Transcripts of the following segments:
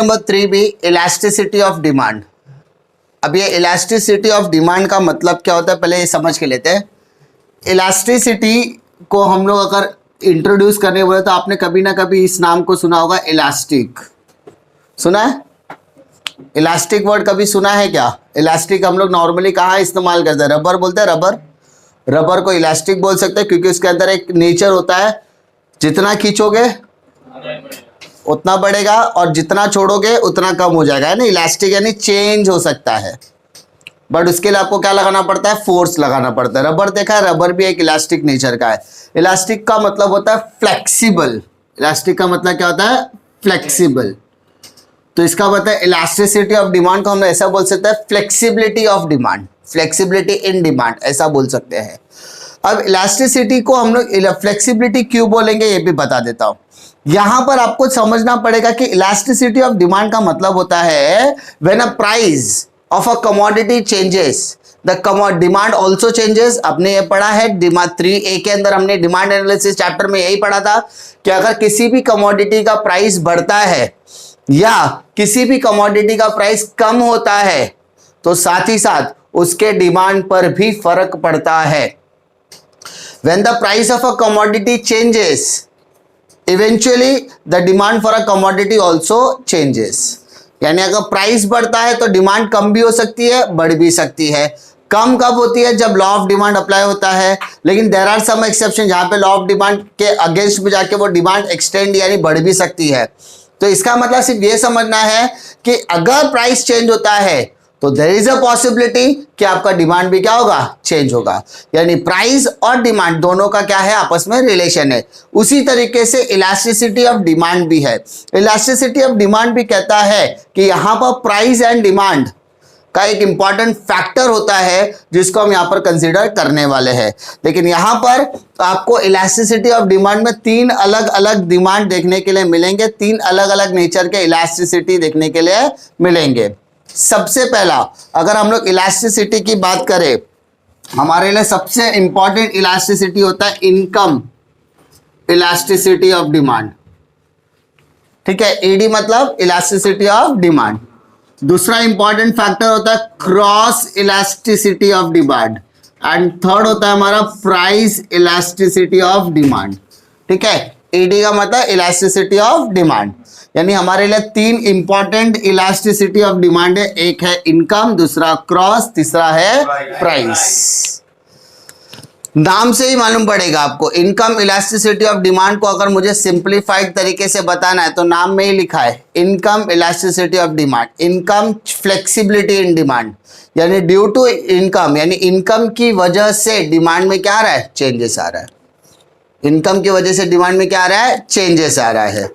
Number 3 भी elasticity of demand. अब ये इलास्टिसिटी ऑफ डिमांड का मतलब क्या होता है पहले ये समझ के लेते हैं। इलास्टिसिटी को हम लोग अगर इंट्रोड्यूस करने बोले तो आपने कभी ना कभी इस नाम को सुना होगा, इलास्टिक। सुना है? इलास्टिक वर्ड कभी सुना है क्या? इलास्टिक हम लोग नॉर्मली कहाँ इस्तेमाल करते हैं? रबर बोलते हैं, रबर। रबर को इलास्टिक बोल सकते हैं क्योंकि उसके अंदर एक नेचर होता है, जितना खींचोगे उतना बढ़ेगा और जितना छोड़ोगे उतना कम हो जाएगा, है ना। इलास्टिक यानी चेंज हो सकता है, बट उसके लिए आपको क्या लगाना पड़ता है? फोर्स लगाना पड़ता है। रबर देखा है, रबर भी एक इलास्टिक नेचर का है। इलास्टिक का मतलब होता है फ्लेक्सिबल। इलास्टिक का मतलब क्या होता है? फ्लेक्सिबल। तो इसका मतलब इलास्टिसिटी ऑफ डिमांड को हम ऐसा बोल सकते हैं, flexibility of demand, flexibility in demand, ऐसा बोल सकते हैं। अब इलास्टिसिटी को हम लोग फ्लेक्सिबिलिटी क्यों बोलेंगे ये भी बता देता हूं। यहां पर आपको समझना पड़ेगा कि इलास्टिसिटी ऑफ डिमांड का मतलब होता है when a price of a commodity changes the demand also changes. आपने ये पढ़ा है डिमांड 3A के अंदर, हमने डिमांड एनालिसिस चैप्टर में यही पढ़ा था कि अगर किसी भी कमोडिटी का प्राइस बढ़ता है या किसी भी कमोडिटी का प्राइस कम होता है तो साथ ही साथ उसके डिमांड पर भी फर्क पड़ता है। When the price of a commodity changes, eventually the demand for a commodity also changes। यानी अगर प्राइस बढ़ता है तो डिमांड कम भी हो सकती है, बढ़ भी सकती है। कम कब होती है? जब लॉ ऑफ डिमांड अप्लाई होता है, लेकिन देयर आर सम एक्सेप्शन जहां पे लॉ ऑफ डिमांड के अगेंस्ट में जाके वो डिमांड एक्सटेंड यानी बढ़ भी सकती है। तो इसका मतलब सिर्फ ये समझना है कि अगर प्राइस चेंज होता है तो देयर इज अ पॉसिबिलिटी कि आपका डिमांड भी क्या होगा? चेंज होगा। यानी प्राइस और डिमांड दोनों का क्या है? आपस में रिलेशन है। उसी तरीके से इलास्टिसिटी ऑफ डिमांड भी है। इलास्टिसिटी ऑफ डिमांड भी कहता है कि यहां पर प्राइस एंड डिमांड का एक इंपॉर्टेंट फैक्टर होता है जिसको हम यहां पर कंसीडर करने वाले हैं। लेकिन यहां पर आपको इलास्टिसिटी ऑफ डिमांड में 3 अलग अलग डिमांड देखने के लिए मिलेंगे, 3 अलग अलग नेचर के इलास्टिसिटी देखने के लिए मिलेंगे। सबसे पहला अगर हम लोग इलास्टिसिटी की बात करें, हमारे लिए सबसे इंपॉर्टेंट इलास्टिसिटी होता है इनकम इलास्टिसिटी ऑफ डिमांड। ठीक है, ईडी मतलब इलास्टिसिटी ऑफ डिमांड। दूसरा इंपॉर्टेंट फैक्टर होता है cross elasticity of demand and third होता है हमारा प्राइस इलास्टिसिटी ऑफ डिमांड। ठीक है, ईडी का मतलब इलास्टिसिटी ऑफ डिमांड। यानी हमारे लिए 3 इंपॉर्टेंट इलास्टिसिटी ऑफ डिमांड है। एक है इनकम, दूसरा क्रॉस, तीसरा है प्राइस। नाम से ही मालूम पड़ेगा आपको, इनकम इलास्टिसिटी ऑफ डिमांड को अगर मुझे सिंप्लीफाइड तरीके से बताना है तो नाम में ही लिखा है income elasticity of demand. Income flexibility in demand, यानी ड्यू टू इनकम, यानी इनकम की वजह से डिमांड में क्या आ रहा है? चेंजेस आ रहा है। इनकम की वजह से डिमांड में क्या आ रहा है? चेंजेस आ रहा है।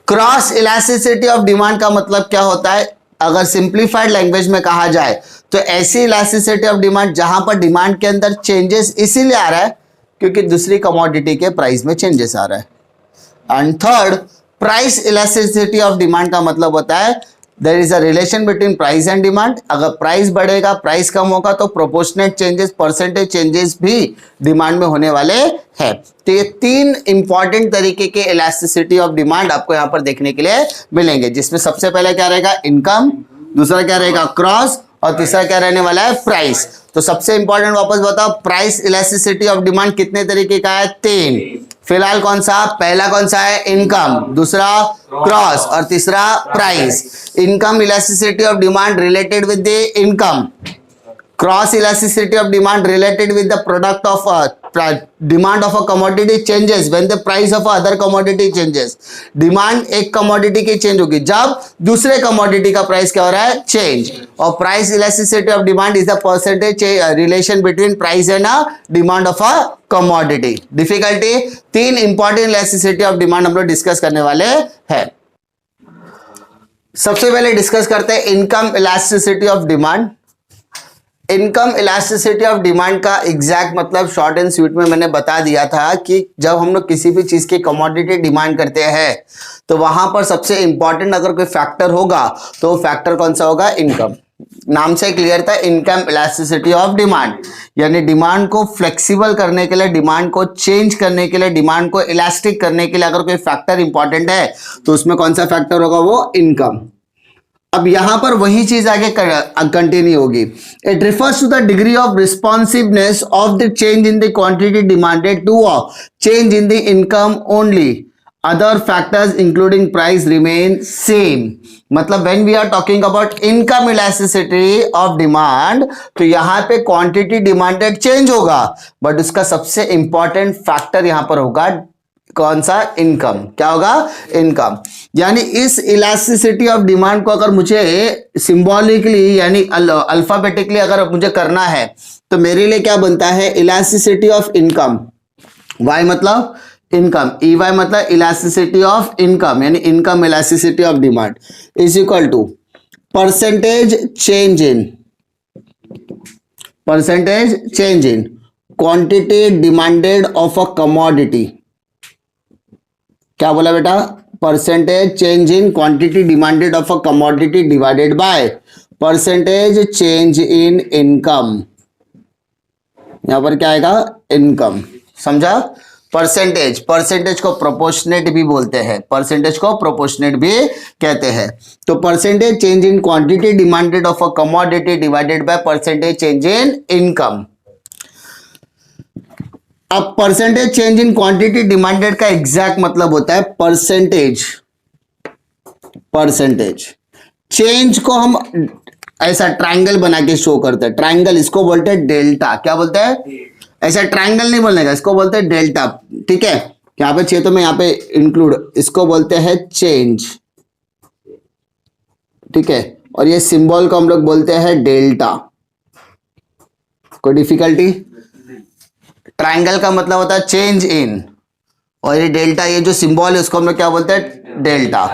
क्रॉस इलास्टिसिटी ऑफ डिमांड का मतलब क्या होता है? अगर सिंप्लीफाइड लैंग्वेज में कहा जाए तो ऐसी इलास्टिसिटी ऑफ डिमांड जहां पर डिमांड के अंदर चेंजेस इसीलिए आ रहा है क्योंकि दूसरी कमोडिटी के प्राइस में चेंजेस आ रहा है। And third, price elasticity of demand का मतलब होता है there is a relation between price and demand. अगर प्राइस बढ़ेगा, प्राइस कम होगा तो प्रोपोर्शनेट चेंजेस, परसेंटेज चेंजेस भी डिमांड में होने वाले हैं। तो ये 3 इंपॉर्टेंट तरीके के इलास्टिसिटी ऑफ डिमांड आपको यहां पर देखने के लिए मिलेंगे, जिसमें सबसे पहले क्या रहेगा? इनकम, दूसरा क्या रहेगा? क्रॉस, और तीसरा क्या रहने वाला है? प्राइस। तो सबसे इंपॉर्टेंट वापस बताओ, प्राइस इलास्टिसिटी ऑफ डिमांड कितने तरीके का है? 3। फिलहाल कौन सा? पहला कौन सा है? इनकम, दूसरा क्रॉस और तीसरा price. Income elasticity of demand related with the income, cross elasticity of demand related with the product of demand of a commodity changes when the price of other commodity changes. Demand एक commodity की change होगी जब दूसरे commodity का price क्या हो रहा है? चेंज। और price elasticity of demand is the percentage relation between price and demand of a commodity. Difficulty, 3 important elasticity of demand हम लोग डिस्कस करने वाले हैं। सबसे पहले डिस्कस करते हैं income elasticity of demand. Income elasticity of demand का एग्जैक्ट मतलब शॉर्ट एंड स्वीट में मैंने बता दिया था कि जब हम लोग किसी भी चीज की कमोडिटी डिमांड करते हैं तो वहां पर सबसे इंपॉर्टेंट अगर कोई फैक्टर होगा तो वो फैक्टर कौन सा होगा? इनकम। नाम से क्लियर था, इनकम इलास्टिसिटी ऑफ डिमांड, यानी डिमांड को फ्लेक्सिबल करने के लिए, डिमांड को चेंज करने के लिए, डिमांड को इलास्टिक करने के लिए अगर कोई फैक्टर इंपॉर्टेंट है तो उसमें कौन सा फैक्टर होगा, वो इनकम। अब यहां पर वही चीज आगे कंटिन्यू होगी। It refers to the degree of responsiveness of the change in the quantity demanded to change in the income only, other factors including price remain same. मतलब when we are talking about income elasticity of demand, तो यहां पे quantity demanded change होगा, but उसका सबसे important factor यहां पर होगा कौन सा, इनकम। क्या होगा, इनकम। यानी इस इलास्टिसिटी ऑफ डिमांड को अगर मुझे सिंबॉलिकली यानी अल्फाबेटिकली अगर मुझे करना है तो मेरे लिए क्या बनता है, इलास्टिसिटी ऑफ इनकम, वाई मतलब इनकम, ई वाई मतलब इलास्टिसिटी ऑफ इनकम, यानी income elasticity of demand is equal to percentage change in quantity demanded of a commodity. क्या बोला बेटा, percentage change in quantity demanded of a commodity divided by percentage change in income. यहां पर क्या आएगा, income. समझा, percentage को proportionate भी बोलते हैं, परसेंटेज को प्रोपोर्शनेट भी कहते हैं। तो percentage change in quantity demanded of a commodity divided by percentage change in income. अब percentage change in quantity demanded का एग्जैक्ट मतलब होता है परसेंटेज चेंज को हम ऐसा ट्रायंगल बना के शो करते हैं, ट्रायंगल, इसको बोलते हैं डेल्टा। क्या बोलते हैं, ऐसा ट्रायंगल नहीं बोलने का, इसको बोलते हैं डेल्टा। ठीक है, यहाँ पे छह तो मैं यहाँ पे इंक्लूड, इसको बोलते हैं चेंज। ठीक है, और ये सिंबल को हम लोग बोलते हैं डेल्टा। कोई डिफिकल्टी, ट्रायंगल का मतलब होता है चेंज इन, और ये डेल्टा, ये जो सिंबल है उसको हम लोग क्या बोलते हैं, डेल्टा।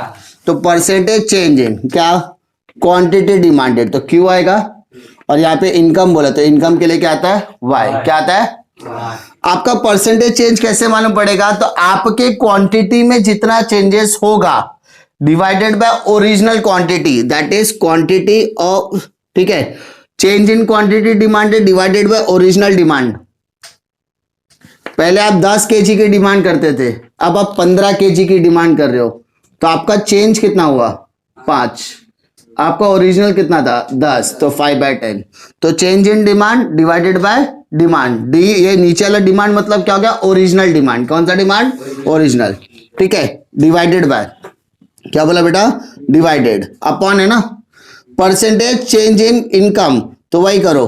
तो परसेंटेज चेंज इन क्या, क्वांटिटी डिमांडेड, तो क्यू आएगा, और यहाँ पे इनकम बोला तो इनकम के लिए क्या आता है, वाई। क्या आता है, आपका परसेंटेज चेंज कैसे मालूम पड़ेगा, तो आपके क्वांटिटी में जितना चेंजेस होगा divided by original quantity, that is quantity of, ठीक है, change in quantity demanded divided by original demand. पहले आप 10 केजी की डिमांड करते थे, अब आप 15 केजी की डिमांड कर रहे हो, तो आपका चेंज कितना हुआ, 5। आपका ओरिजिनल कितना था, 10, तो 5/10। तो change in demand divided by demand, D, ये नीचे वाला डिमांड मतलब क्या हो गया, ओरिजिनल डिमांड। कौन सा डिमांड, ओरिजिनल। ठीक है, डिवाइडेड बाय, क्या बोला बेटा, डिवाइडेड, अपॉन है ना, परसेंटेज चेंज इन इनकम, तो वही करो,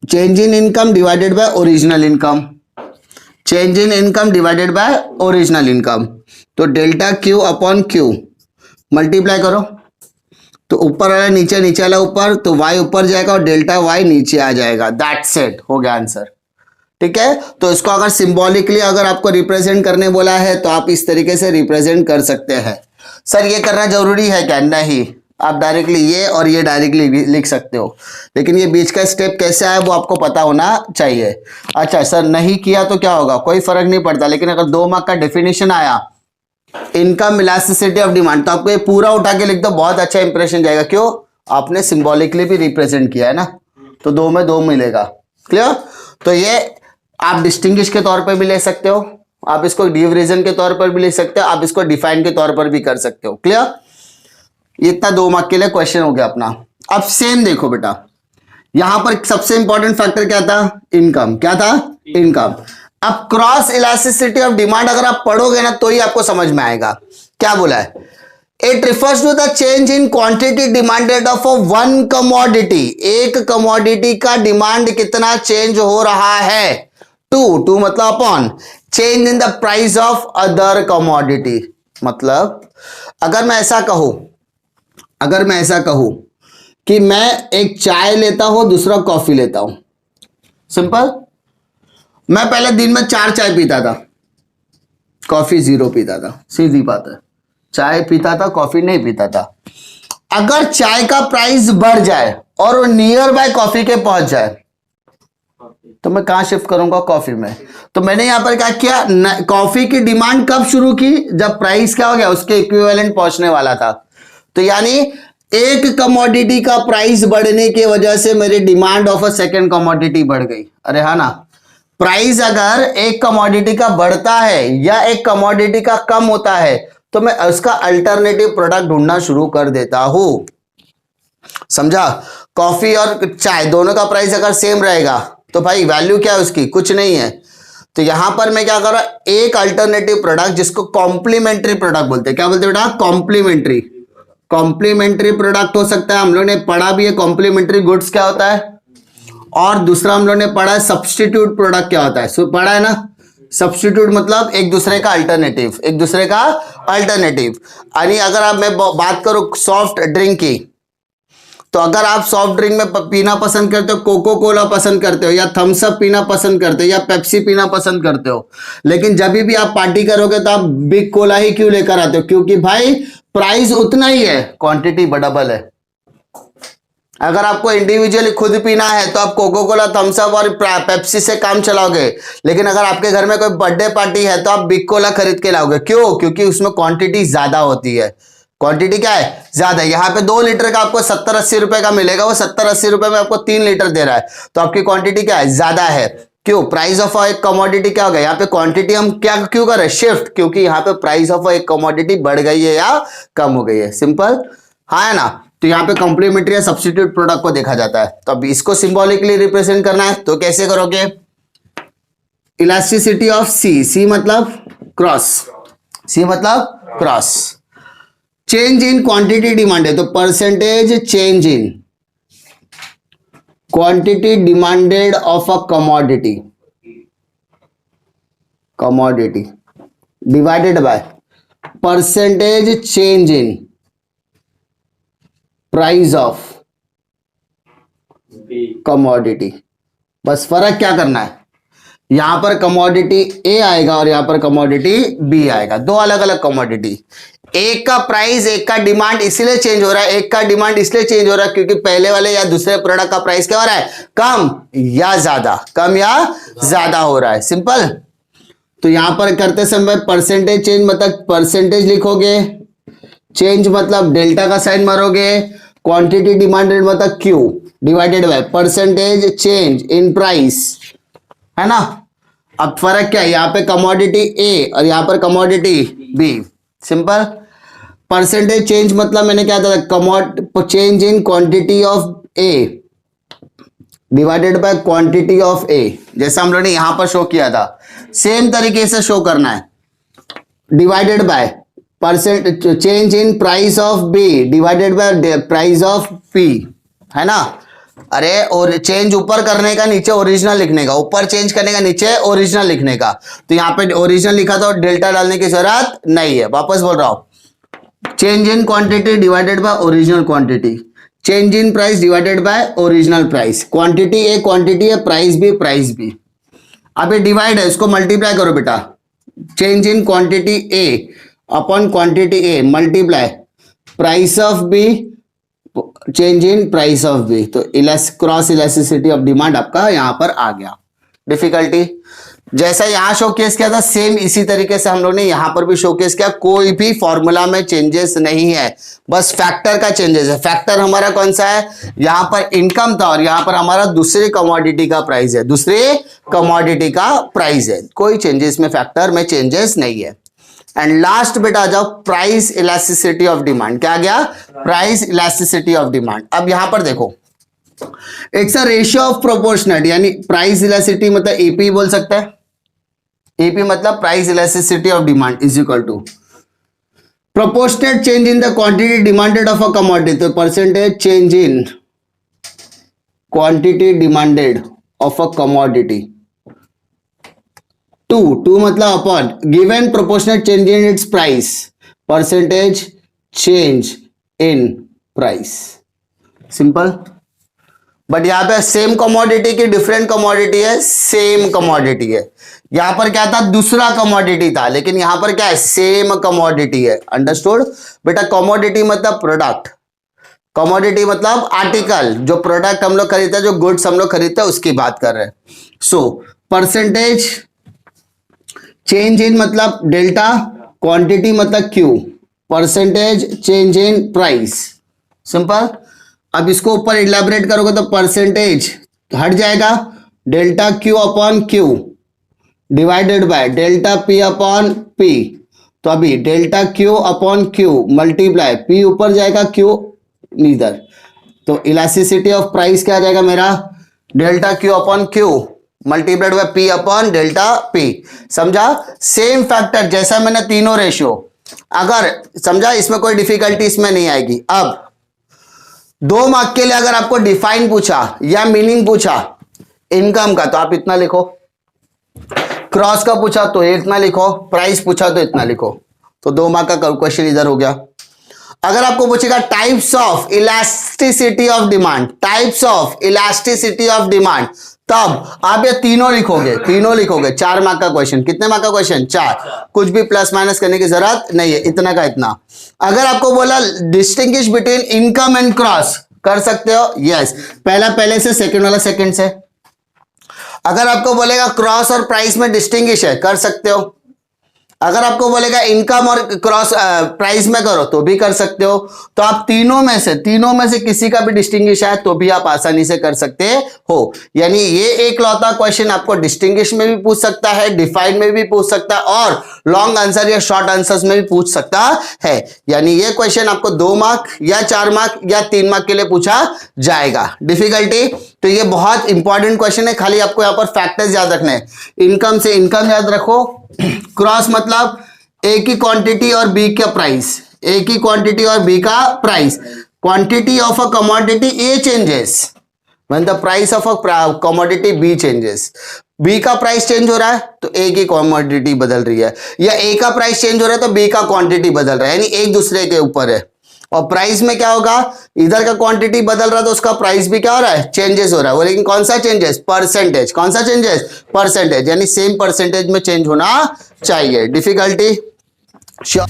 change in income divided by original income, change in income divided by original income. तो delta Q upon Q multiply करो, तो ऊपर वाला नीचे, नीचे वाला ऊपर, तो y ऊपर जाएगा और डेल्टा y नीचे आ जाएगा। दैट्स इट, हो गया आंसर। ठीक है, तो इसको अगर सिंबॉलिकली अगर आपको रिप्रेजेंट करने बोला है तो आप इस तरीके से रिप्रेजेंट कर सकते हैं। सर ये करना जरूरी है क्या, नहीं, आप डायरेक्टली ये और ये डायरेक्टली भी लिख सकते हो, लेकिन ये बीच का स्टेप कैसे आया वो आपको पता होना चाहिए। अच्छा सर नहीं किया तो क्या होगा, कोई फर्क नहीं पड़ता, लेकिन अगर 2 मार्क का डेफिनेशन आया इनकम इलास्टिसिटी ऑफ डिमांड, तो आपको ये पूरा उठा के लिख दो, बहुत अच्छा इंप्रेशन जाएगा। क्यों, आपने सिंबॉलिकली भी रिप्रेजेंट किया है ना, तो 2 में 2 मिलेगा। क्लियर, तो ये आप डिस्टिंग्विश के तौर पर भी ले सकते हो, आप इसको डिवीजन के तौर पर भी ले सकते हो, आप इसको डिफाइन के तौर पर भी कर सकते हो। क्लियर, इतना 2 मार्क के लिए क्वेश्चन हो गया अपना। अब सेम देखो बेटा, यहां पर सबसे इंपॉर्टेंट फैक्टर क्या था, इनकम। क्या था, इनकम। अब क्रॉस इलास्टिसिटी ऑफ डिमांड अगर आप पढ़ोगे ना तो ही आपको समझ में आएगा। क्या बोला है, it refers to the change in quantity demanded of one commodity, एक कमोडिटी का डिमांड कितना चेंज हो रहा है, टू मतलब upon change in the price of other commodity. मतलब अगर मैं ऐसा कहूं कि मैं एक चाय लेता हूं, दूसरा कॉफी लेता हूं, सिंपल, मैं पहले दिन में 4 चाय पीता था, कॉफी 0 पीता था, सीधी बात है, चाय पीता था कॉफी नहीं पीता था। अगर चाय का प्राइस बढ़ जाए और वो नियर बाय कॉफी के पहुंच जाए तो मैं कहां शिफ्ट करूंगा, कॉफी में। तो मैंने यहां पर क्या किया, कॉफी की डिमांड कब शुरू की, जब प्राइस क्या हो गया, उसके इक्विवेलेंट पहुंचने वाला था। तो यानी एक कमोडिटी का प्राइस बढ़ने की वजह से मेरी demand of a second commodity बढ़ गई। अरे हाँ ना, प्राइस अगर एक कमोडिटी का बढ़ता है या एक कमोडिटी का कम होता है तो मैं उसका अल्टरनेटिव प्रोडक्ट ढूंढना शुरू कर देता हूं। समझा? कॉफी और चाय दोनों का प्राइस अगर सेम रहेगा तो भाई वैल्यू क्या है उसकी? कुछ नहीं है। तो यहां पर मैं क्या कर रहा हूं, एक अल्टरनेटिव प्रोडक्ट जिसको कॉम्प्लीमेंट्री प्रोडक्ट बोलते हैं। क्या बोलते हैं बेटा? कॉम्प्लीमेंट्री। कॉम्प्लीमेंट्री प्रोडक्ट हो सकता है, हम लोग ने पढ़ा भी है कॉम्प्लीमेंट्री गुड्स क्या होता है, और दूसरा हम लोग ने पढ़ा है सब्स्टिट्यूट प्रोडक्ट क्या होता है। सो पढ़ा है ना, सब्स्टिट्यूट मतलब एक दूसरे का अल्टरनेटिव, एक दूसरे का अल्टरनेटिव। यानी अगर आप मैं बात करूं सॉफ्ट ड्रिंक की, तो अगर आप सॉफ्ट ड्रिंक में पीना पसंद करते हो, कोको कोला पसंद करते हो, या थम्स अप पीना पसंद करते हो, या पेप्सी पीना पसंद करते हो, लेकिन जब भी आप पार्टी करोगे तो आप बिग कोला ही क्यों लेकर आते हो? क्योंकि भाई प्राइस उतना ही है, क्वांटिटी डबल है। अगर आपको इंडिविजुअली खुद पीना है तो आप कोको कोला, थम्स अप और पेप्सी से काम चलाओगे, लेकिन अगर आपके घर में कोई बर्थडे पार्टी है तो आप बिग कोला खरीद के लाओगे। क्यों? क्योंकि उसमें क्वांटिटी ज्यादा होती है। क्वांटिटी क्या है? ज्यादा। यहाँ पे 2 लीटर का आपको 70-80 रुपए का मिलेगा, वो 70-80 रुपए में आपको 3 लीटर दे रहा है, तो आपकी क्वांटिटी क्या है? ज्यादा है। क्यों? प्राइस ऑफ एक कमोडिटी क्या हो गया यहाँ पे? क्वांटिटी हम क्या क्यों कर रहे हैं? शिफ्ट। क्योंकि यहाँ पे प्राइस ऑफ एक कमोडिटी बढ़ गई है या कम हो गई है। सिंपल, हाँ है ना? तो यहाँ पे कॉम्प्लीमेंट्री या सब्स्टिट्यूट प्रोडक्ट को देखा जाता है। तो अब इसको सिंबॉलिकली रिप्रेजेंट करना है तो कैसे करोगे? इलास्टिसिटी ऑफ सी, सी मतलब क्रॉस, सी मतलब cross. Change in quantity demand है तो percentage change in quantity demanded of a commodity, commodity divided by percentage change in price of commodity. बस फर्क क्या करना है, यहां पर कमोडिटी ए आएगा और यहां पर कमोडिटी बी आएगा, दो अलग अलग कमोडिटी। एक का प्राइस, एक का डिमांड इसलिए चेंज हो रहा है, एक का डिमांड इसलिए चेंज हो रहा है क्योंकि पहले वाले या दूसरे प्रोडक्ट का प्राइस क्या हो रहा है? कम या ज्यादा, कम या ज्यादा हो रहा है। सिंपल। तो यहां पर करते समय परसेंटेज चेंज मतलब परसेंटेज लिखोगे, चेंज मतलब डेल्टा का साइन मारोगे, क्वांटिटी डिमांडेड मतलब Q divided by percentage change in price, है ना? अब फर्क क्या है, यहाँ पे कमोडिटी ए और यहाँ पर commodity B. Simple. Percentage change मतलब मैंने क्या था, change in quantity of A divided by quantity of A, जैसा हम लोगों ने यहां पर शो किया था सेम तरीके से शो करना है। Divided by percent change in price of B divided by price of P, है ना? अरे और चेंज ऊपर करने का नीचे ओरिजिनल लिखने का, ऊपर चेंज करने का नीचे ओरिजिनल लिखने का। तो यहाँ पे ओरिजिनल लिखा था और डेल्टा डालने की जरूरत नहीं है। वापस बोल रहा हूं, change in quantity divided by original quantity, change in price divided by original price. Quantity A quantity है, प्राइस बी। अब ये डिवाइड है, इसको मल्टीप्लाई करो बेटा। Change in quantity A upon quantity A multiply price of B, change in price of B. तो cross elasticity of demand आपका यहां पर आ गया। डिफिकल्टी जैसा यहां शोकेस किया था सेम इसी तरीके से हम लोग ने यहां पर भी शोकेस किया। कोई भी फॉर्मूला में चेंजेस नहीं है, बस फैक्टर का चेंजेस है। फैक्टर हमारा कौन सा है? यहां पर इनकम था और यहां पर हमारा दूसरी कमोडिटी का प्राइस है, दूसरी कमोडिटी का प्राइस है। कोई चेंजेस में फैक्टर में चेंजेस नहीं है। एंड लास्ट बेटा आ जाओ प्राइस इलास्टिसिटी ऑफ डिमांड। क्या आ गया? Price elasticity of demand. अब यहां पर देखो, it's a ratio of proportional, यानी प्राइस इलास्टिसिटी मतलब एपी बोल सकता है। एपी मतलब price elasticity of demand is equal to proportionate change in the quantity demanded of a commodity, तो percentage change in quantity demanded of a commodity to मतलब upon given proportionate change in its price, percentage change in price. Simple. But यहां पे same commodity की different commodity है, same commodity है। यहां पर क्या था? दूसरा कमोडिटी था, लेकिन यहां पर क्या है? सेम कमोडिटी है। अंडरस्टूड बेटा? कमोडिटी मतलब प्रोडक्ट, कमोडिटी मतलब आर्टिकल, जो प्रोडक्ट हम लोग खरीदते हैं, जो गुड्स हम लोग खरीदते हैं उसकी बात कर रहे हैं। सो परसेंटेज चेंज इन मतलब डेल्टा, क्वांटिटी मतलब Q, percentage change in price, simple. अब इसको ऊपर इलेबोरेट करोगे तो परसेंटेज हट जाएगा, delta Q upon Q divided by delta P upon P. तो अभी delta Q upon Q multiply P ऊपर जाएगा क्यू नीदर, तो इलास्टिसिटी ऑफ प्राइस क्या आ जाएगा मेरा, delta Q upon Q multiplied by P upon delta P. समझा? Same factor जैसा मैंने तीनों रेशियो, अगर समझा इसमें कोई डिफिकल्टी इसमें नहीं आएगी। अब 2 मार्क के लिए अगर आपको डिफाइन पूछा या मीनिंग पूछा इनकम का तो आप इतना लिखो, क्रॉस का पूछा तो इतना लिखो, प्राइस पूछा तो इतना लिखो, तो 2 मार्क का क्वेश्चन इधर हो गया। अगर आपको पूछेगा types of elasticity of demand, types of elasticity of demand, तब आप ये तीनों लिखोगे 4 मार्क का क्वेश्चन। कितने मार्क का क्वेश्चन? 4। कुछ भी प्लस माइनस करने की जरूरत नहीं है, इतना का इतना। अगर आपको बोला distinguish between income and cross, कर सकते हो, यस। पहला पहले से, सेकंड वाला सेकंड से। अगर आपको बोलेगा क्रॉस और प्राइस में डिस्टिंग्विश है, कर सकते हो। अगर आपको बोलेगा इनकम और क्रॉस प्राइस में करो तो भी कर सकते हो। तो आप तीनों में से किसी का भी डिस्टिंग्विश है तो भी आप आसानी से कर सकते हो। यानी ये एक लौता क्वेश्चन आपको डिस्टिंग्विश में भी पूछ सकता है, डिफाइन में भी पूछ सकता है, और लॉन्ग आंसर या शॉर्ट आंसर्स में भी पूछ सकता है। यानी ये क्वेश्चन आपको 2 मार्क या 4 मार्क या 3 मार्क के लिए पूछा जाएगा। डिफिकल्टी तो ये बहुत इंपॉर्टेंट क्वेश्चन है, खाली आपको यहां पर फैक्टर्स याद रखने हैं। इनकम से इनकम याद रखो, क्रॉस मतलब ए की क्वांटिटी और बी का प्राइस, ए की क्वांटिटी और बी का price. Quantity of a commodity A changes when the price of a commodity B changes. B का प्राइस चेंज हो रहा है तो ए की कमोडिटी बदल रही है, या ए का प्राइस चेंज हो रहा है तो बी का क्वांटिटी बदल रहा है, यानी एक दूसरे के ऊपर है। और प्राइस में क्या होगा, इधर का क्वांटिटी बदल रहा है तो उसका प्राइस भी क्या हो रहा है, चेंजेस हो रहा है। वो लेकिन कौन सा चेंजेस, परसेंटेज। कौन सा चेंजेस, परसेंटेज, यानी सेम परसेंटेज में चेंज होना चाहिए। Difficulty sure.